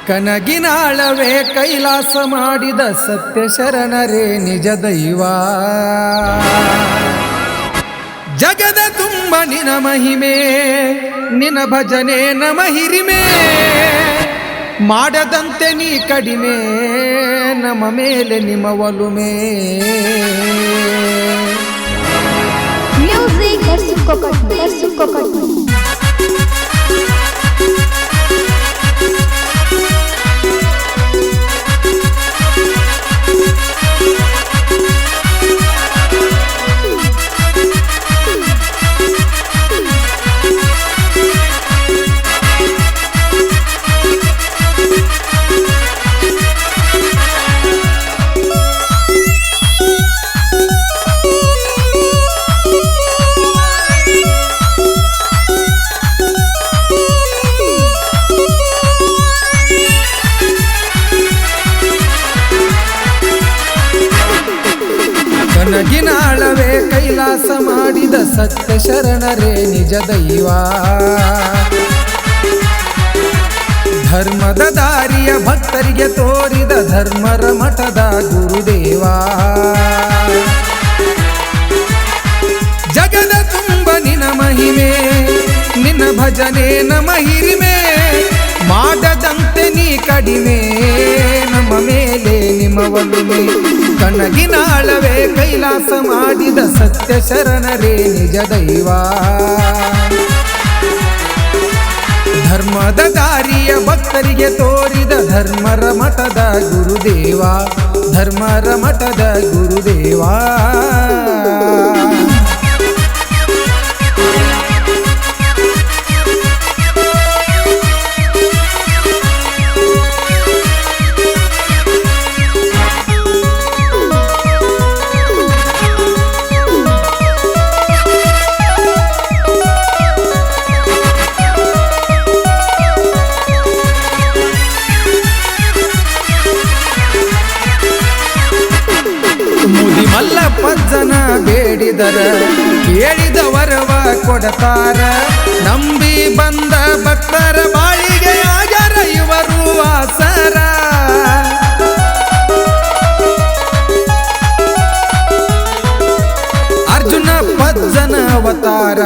ಕನಗಿನಾಳವೇ ಕೈಲಾಸ ಮಾಡಿದ ಸತ್ಯ ಶರಣರೇ ನಿಜ ದೈವ. ಜಗದ ತುಂಬ ನಿನ ಮಹಿಮೆ, ನಿನ ಭಜನೆ ನಮ ಹಿರಿಮೆ. ಮಾಡದಂತೆ ನೀ ಕಡಿಮೆ, ನಮ್ಮ ಮೇಲೆ ನಿಮ್ಮ ಒಲುಮೆ. ಕನಗಿನಾಳವೇ ಕೈಲಾಸ ಮಾಡಿದ ಸತ್ಯ ಶರಣರೇ ನಿಜ ದೈವ. ಧರ್ಮದ ದಾರಿಯ ಭಕ್ತರಿಗೆ ತೋರಿದ ಧರ್ಮರ ಮಠದ ಗುರುದೇವ. ಜಗದ ತುಂಬ ನಿನ ಮಹಿಮೆ, ನಿನ್ನ ಭಜನೆ ನಮ ಹಿರಿಮೆ. ಮಾಡದಂತೆ ನೀ ಕಡಿಮೆ, ನಮ್ಮ ಮೇಲೆ ನಿಮ್ಮ ಒಲುಮೆ. ಕನಗಿನಾಳವೇ ಕೈಲಾಸ ಮಾಡಿದ ಸತ್ಯ ಶರಣರೇ ನಿಜ ದೈವ. ಧರ್ಮದ ದಾರಿಯ ಭಕ್ತರಿಗೆ ತೋರಿದ ಧರ್ಮರ ಮಠದ ಗುರುದೇವ, ಧರ್ಮರ ಮಠದ ಗುರುದೇವ. ಮಲ್ಲಪ್ಪಜ್ಜನ ಬೇಡಿದರ ಕೇಳಿದ ವರವ ಕೊಡತಾರ. ನಂಬಿ ಬಂದ ಭಕ್ತರ ಬಾಳಿಗೆ ಆಗ್ಯಾರ ಇವರು ಆಸರ. ಅರ್ಜುನ ಪಜ್ಜನ ಅವತಾರ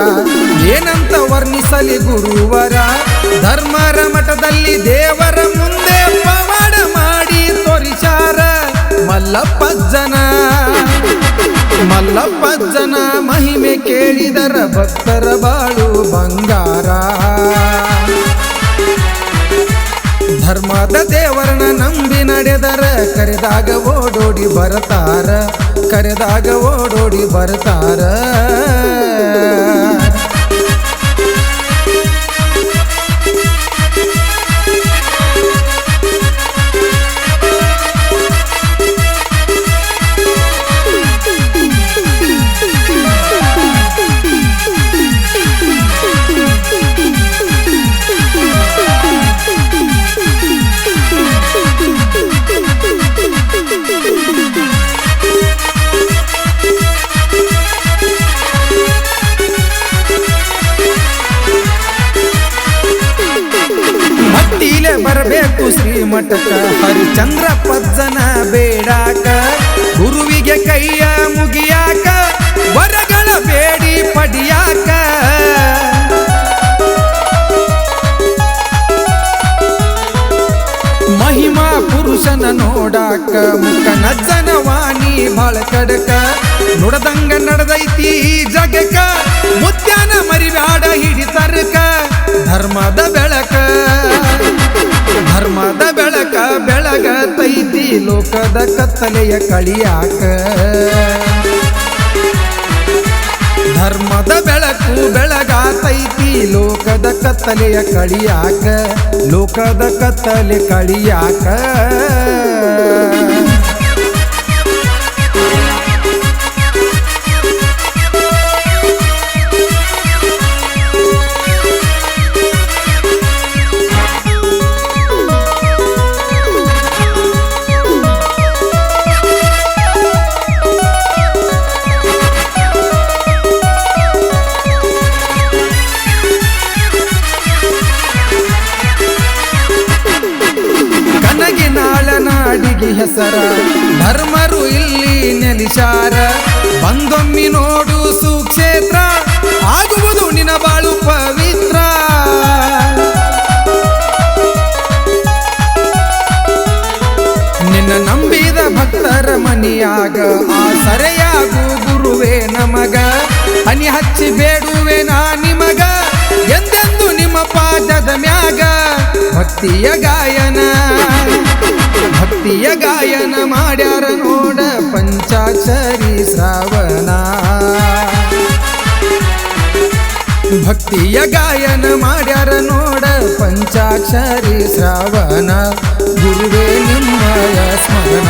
ಏನಂತ ವರ್ಣಿಸಲಿ ಗುರುವರ. ಧರ್ಮರ ಮಠದಲ್ಲಿ ದೇವರ ಮುಂದೆ ಪವಾಡ ಮಾಡಿ ತೋರಿಸಾರ. ಮಲ್ಲಪ್ಪಜ್ಜನ ಮಹಿಮೆ ಕೇಳಿದರ ಭಕ್ತರ ಬಾಳು ಬಂಗಾರ. ಧರ್ಮದ ದೇವರನ್ನ ನಂಬಿ ನಡೆದರ ಕರೆದಾಗ ಓಡೋಡಿ ಬರ್ತಾರ, ಕರೆದಾಗ ಓಡೋಡಿ ಬರ್ತಾರ. ಬರಬೇಕು ಶ್ರೀಮಠಕ ಹರಿಚಂದ್ರ ಪಜ್ಜನ ಬೇಡಾಕ. ಗುರುವಿಗೆ ಕೈಯ ಮುಗಿಯಾಕ, ವರಗಳ ಬೇಡಿ ಪಡಿಯಾಕ. ಮಹಿಮಾ ಪುರುಷನ ನೋಡಾಕ, ಮುಖ ನಜ್ಜನ ವಾಣಿ ಬಾಳ ಕಡಕ. ನುಡದಂಗ ನಡೆದೈತಿ ಜಗಕ್ಕ, ಮುತ್ಯಾನ ಮರಿಬ್ಯಾಡ ಹಿಡಿತರ್ಕ. ಧರ್ಮದ ಬೆಳಕ, ಧರ್ಮದ ಬೆಳಕ ಬೆಳಗತೈತಿ ಲೋಕದ ಕತ್ತಲೆಯ ಕಳಿಯಾಕ. ಧರ್ಮದ ಬೆಳಕು ಬೆಳಗಾತೈತಿ ಲೋಕದ ಕತ್ತಲೆಯ ಕಳಿಯಾಕ, ಲೋಕದ ಕತ್ತಲೆ ಕಳಿಯಾಕ. ಮಾಡಿ ಹೆಸರ. ಧರ್ಮರು ಇಲ್ಲಿ ನೆಲಿಸಾರ, ಬಂದೊಮ್ಮಿ ನೋಡು ಸುಕ್ಷೇತ್ರ, ಆಗುವುದು ನಿನ ಬಾಳು ಪವಿತ್ರ. ನಿನ್ನ ನಂಬಿದ ಭಕ್ತರ ಮನಿಯಾಗ ಆಸರೆಯಾಗು ಗುರುವೇ ನಮಗ. ಹನಿ ಹಚ್ಚಿ ಬೇಡುವೆ ನಾ ನಿಮಗ, ಎಂದೆಂದು ನಿಮ್ಮ ಪಾದದ ಮ್ಯಾಗ. ಭಕ್ತಿಯ ಗಾಯನ ಮಾಡ್ಯಾರ ನೋಡ ಪಂಚಾಕ್ಷರಿ ಶ್ರಾವಣ. ಭಕ್ತಿಯ ಗಾಯನ ಮಾಡ್ಯಾರ ನೋಡ ಪಂಚಾಕ್ಷರಿ ಶ್ರಾವಣ. ಗುರುವೇ ನಿಮ್ಮಯ ಸ್ಮರಣ.